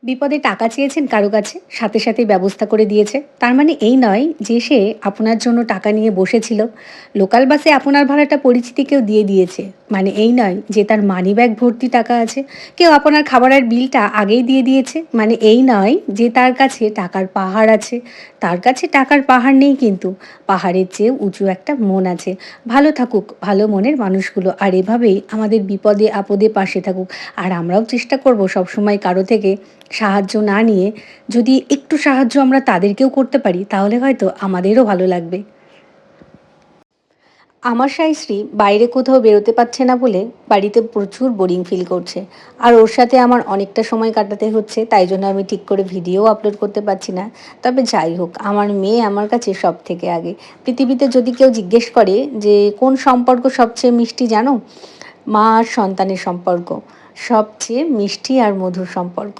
বিপদে টাকা চেয়েছেন কারো কাছে, সাথে সাথেই ব্যবস্থা করে দিয়েছে। তার মানে এই নয় যে সে আপনার জন্য টাকা নিয়ে বসেছিল। লোকাল বাসে আপনার ভাড়াটা পরিচিতি কেউ দিয়ে দিয়েছে। মানে এই নয় যে তার মানিব্যাগ ভর্তি টাকা আছে। কেউ আপনার খাবারের বিলটা আগেই দিয়ে দিয়েছে। মানে এই নয় যে তার কাছে টাকার পাহাড় আছে। তার কাছে টাকার পাহাড় নেই কিন্তু পাহাড়ের চেয়েও উঁচু একটা মন আছে। ভালো থাকুক ভালো মনের মানুষগুলো। আর এভাবেই আমাদের বিপদে আপদে পাশে থাকুক। আর আমরাও চেষ্টা করব সবসময় কারো থেকে সাহায্য না নিয়ে যদি একটু সাহায্য আমরা তাদেরকেও করতে পারি তাহলে হয়তো আমাদেরও ভালো লাগবে। আমার শাইশ্রী বাইরে কোথাও বেরোতে পারছে না বলে বাড়িতে প্রচুর বোরিং ফিল করছে। আর ওর সাথে আমার অনেকটা সময় কাটাতে হচ্ছে, তাই জন্য আমি ঠিক করে ভিডিও আপলোড করতে পারছি না। তবে যাই হোক, আমার মেয়ে আমার কাছে সব থেকে আগে। পৃথিবীতে যদি কেউ জিজ্ঞেস করে যে কোন সম্পর্ক সবচেয়ে মিষ্টি জানো, মা আর সন্তানের সম্পর্ক সবচেয়ে মিষ্টি আর মধুর সম্পর্ক।